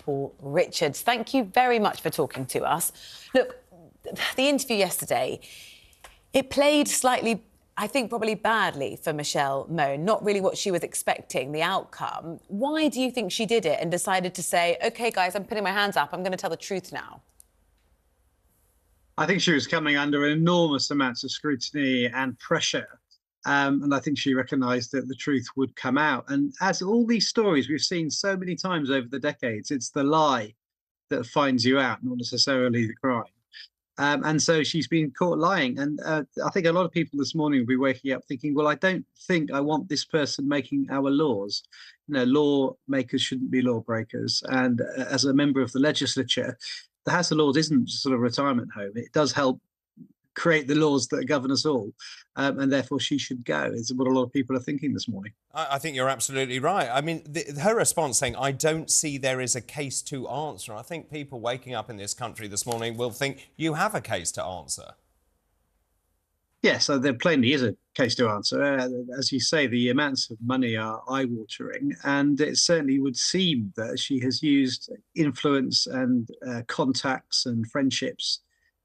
Paul Richards. Thank you very much for talking to us. Look, the interview yesterday, it played slightly, I think probably badly for Michelle Mone, not really what she was expecting, the outcome. Why do you think she did it and decided to say, OK, guys, I'm putting my hands up, I'm going to tell the truth now? I think she was coming under enormous amounts of scrutiny and pressure. And I think she recognised that the truth would come out. And as all these stories we've seen so many times over the decades, it's the lie that finds you out, not necessarily the crime. And so she's been caught lying. And I think a lot of people this morning will be waking up thinking, well, I don't think I want this person making our laws. You know, lawmakers shouldn't be lawbreakers. And as a member of the legislature, the House of Lords isn't just sort of a retirement home. It does help create the laws that govern us all, and therefore she should go, is what a lot of people are thinking this morning. I think you're absolutely right. I mean, her response saying, I don't see there is a case to answer. I think people waking up in this country this morning will think you have a case to answer. Yes, so there plainly is a case to answer. As you say, the amounts of money are eye-watering, and it certainly would seem that she has used influence and contacts and friendships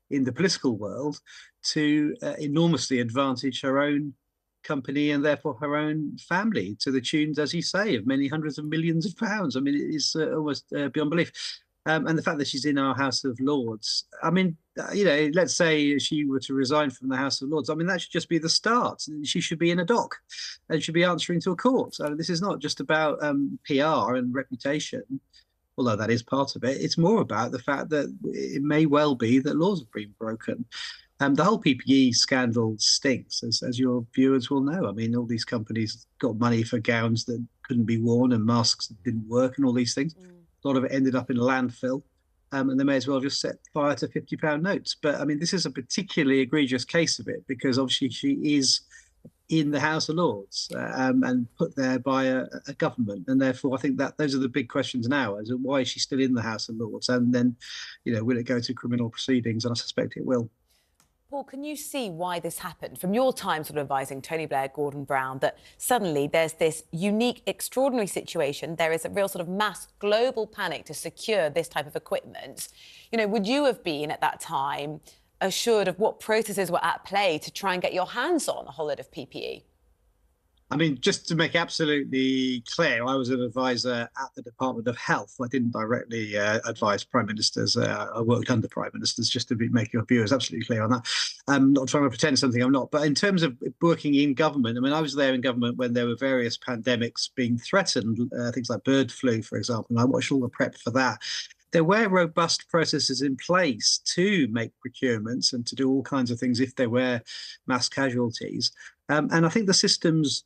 in the political world to enormously advantage her own company and therefore her own family, to the tunes, as you say, of many hundreds of millions of pounds. I mean, it is almost beyond belief. And the fact that she's in our House of Lords, I mean, you know, let's say she were to resign from the House of Lords. I mean, that should just be the start. She should be in a dock and should be answering to a court. This is not just about PR and reputation, although that is part of it. It's more about the fact that it may well be that laws have been broken. The whole PPE scandal stinks, as your viewers will know. I mean, all these companies got money for gowns that couldn't be worn and masks that didn't work and all these things. A lot of it ended up in a landfill, and they may as well just set fire to £50 notes. But, I mean, this is a particularly egregious case of it because obviously she is in the House of Lords and put there by a government. And therefore, I think that those are the big questions now, as to why is she still in the House of Lords? And then, you know, will it go to criminal proceedings? And I suspect it will. Paul, can you see why this happened from your time sort of advising Tony Blair, Gordon Brown, that suddenly there's this unique, extraordinary situation, there is a real sort of mass global panic to secure this type of equipment? You know, would you have been at that time assured of what processes were at play to try and get your hands on a whole lot of PPE? I mean, just to make absolutely clear, I was an advisor at the Department of Health. I didn't directly advise prime ministers. I worked under prime ministers, just to make your viewers absolutely clear on that. I'm not trying to pretend something I'm not. But in terms of working in government, I mean, I was there in government when there were various pandemics being threatened, things like bird flu, for example, and I watched all the prep for that. There were robust processes in place to make procurements and to do all kinds of things if there were mass casualties. And I think the systems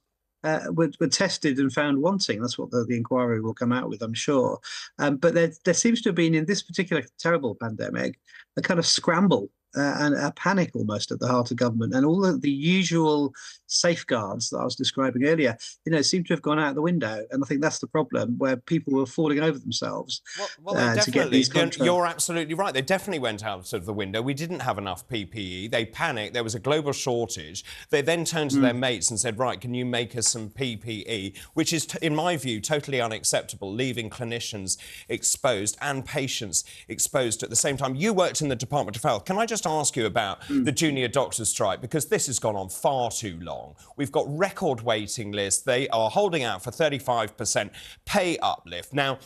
were tested and found wanting. That's what the inquiry will come out with, I'm sure. But there seems to have been, in this particular terrible pandemic, a kind of scramble and a panic almost at the heart of government. And all of the usual safeguards that I was describing earlier, you know, seem to have gone out the window. And I think that's the problem, where people were falling over themselves to get these contracts. You're absolutely right. They definitely went out of the window. We didn't have enough PPE. They panicked. There was a global shortage. They then turned to their mates and said, right, can you make us some PPE? Which is, in my view, totally unacceptable, leaving clinicians exposed and patients exposed at the same time. You worked in the Department of Health. Can I just ask you about the junior doctors' strike? Because this has gone on far too long. We've got record waiting lists. They are holding out for 35% pay uplift. Now,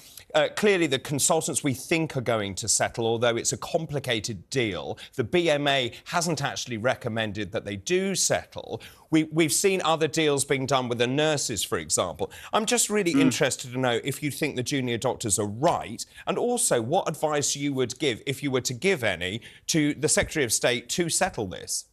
clearly the consultants we think are going to settle, although it's a complicated deal. The BMA hasn't actually recommended that they do settle. We've seen other deals being done with the nurses, for example. I'm just really interested to know if you think the junior doctors are right, and also what advice you would give, if you were to give any, to the Secretary of State to settle this.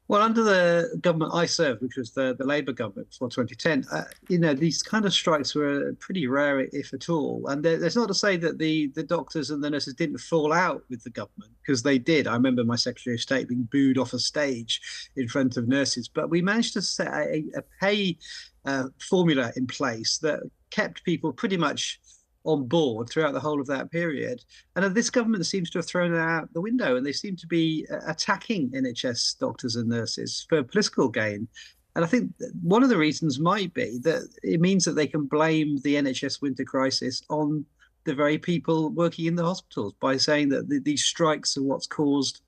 Well, under the government I served, which was the Labour government before 2010, you know, these kind of strikes were pretty rare, if at all. And there's not to say that the doctors and the nurses didn't fall out with the government, because they did. I remember my Secretary of State being booed off a stage in front of nurses. But we managed to set a pay formula in place that kept people pretty much on board throughout the whole of that period. And this government seems to have thrown it out the window, and they seem to be attacking NHS doctors and nurses for political gain. And I think one of the reasons might be that it means that they can blame the NHS winter crisis on the very people working in the hospitals by saying that these strikes are what's caused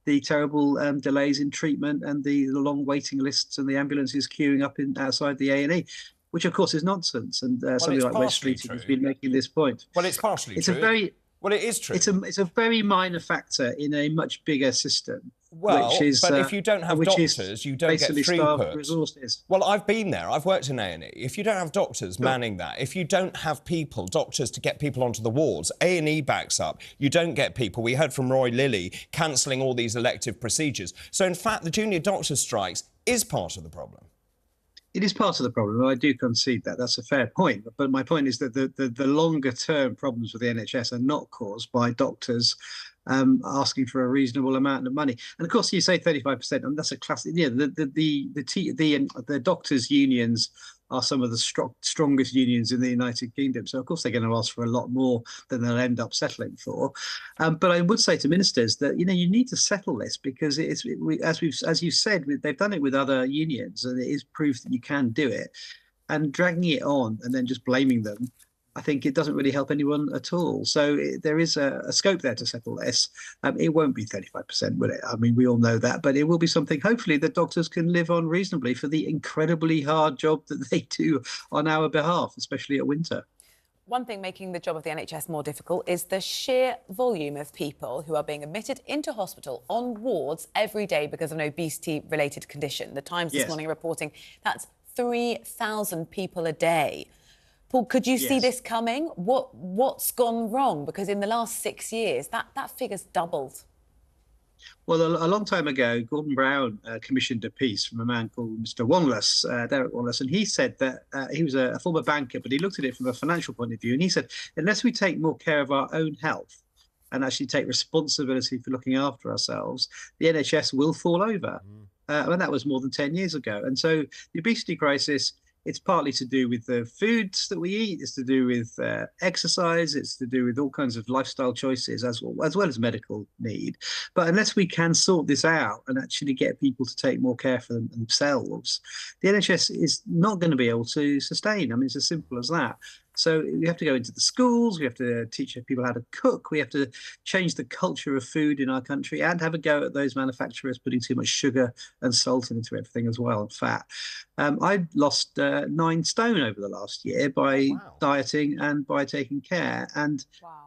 the terrible delays in treatment and the long waiting lists and the ambulances queuing up outside the A&E, which of course is nonsense. And somebody like West Streeting has been making this point. Well, it's partially true. Well, it is true. It's a very minor factor in a much bigger system. Well, but if you don't have doctors, you don't get throughput. Resources. Well, I've been there. I've worked in A&E. If you don't have doctors manning that, if you don't have doctors to get people onto the wards, A&E backs up. You don't get people. We heard from Roy Lilly cancelling all these elective procedures. So, in fact, the junior doctors' strikes is part of the problem. It is part of the problem. I do concede that. That's a fair point. But my point is that the longer-term problems with the NHS are not caused by doctors asking for a reasonable amount of money. And of course, you say 35%, and that's a classic. Yeah, the doctors' unions are some of the strongest unions in the United Kingdom. So of course they're going to ask for a lot more than they'll end up settling for. But I would say to ministers that you need to settle this, because as you said, they've done it with other unions, and it is proof that you can do it. And dragging it on and then just blaming them, I think it doesn't really help anyone at all. So there is a scope there to settle this. It won't be 35%, will it? I mean, we all know that, but it will be something, hopefully, that doctors can live on reasonably for the incredibly hard job that they do on our behalf, especially at winter. One thing making the job of the NHS more difficult is the sheer volume of people who are being admitted into hospital on wards every day because of an obesity-related condition. The Times this morning reporting that's 3,000 people a day. Paul, could you see this coming? What's gone wrong? Because in the last 6 years, that figure's doubled. Well, a long time ago, Gordon Brown commissioned a piece from a man called Mr. Wanless, Derek Wanless, and he said that he was a former banker, but he looked at it from a financial point of view, and he said, unless we take more care of our own health and actually take responsibility for looking after ourselves, the NHS will fall over. And that was more than 10 years ago. And so the obesity crisis, it's partly to do with the foods that we eat, it's to do with exercise, it's to do with all kinds of lifestyle choices as well as medical need. But unless we can sort this out and actually get people to take more care for themselves, the NHS is not going to be able to sustain. I mean, it's as simple as that. So we have to go into the schools, we have to teach people how to cook, we have to change the culture of food in our country and have a go at those manufacturers putting too much sugar and salt into everything as well, and fat. I lost 9 stone over the last year by dieting and by taking care, and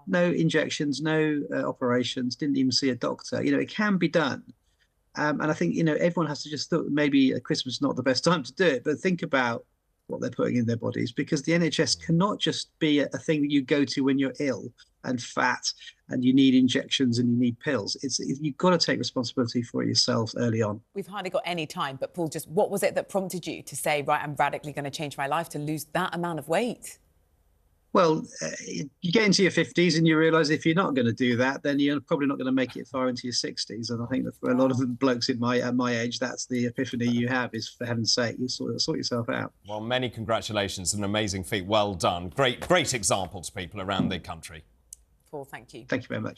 no injections, no operations, didn't even see a doctor. It can be done. And I think, everyone has to just thought maybe Christmas is not the best time to do it, but think about what they're putting in their bodies, because the NHS cannot just be a thing that you go to when you're ill and fat and you need injections and you need pills. You've got to take responsibility for yourself early on. We've hardly got any time, but Paul, just what was it that prompted you to say, right, I'm radically going to change my life to lose that amount of weight? Well, you get into your 50s and you realise if you're not going to do that, then you're probably not going to make it far into your 60s. And I think that for a lot of the blokes at my age, that's the epiphany you have, is, for heaven's sake, you sort yourself out. Well, many congratulations. An amazing feat. Well done. Great example to people around the country. Paul, thank you. Thank you very much.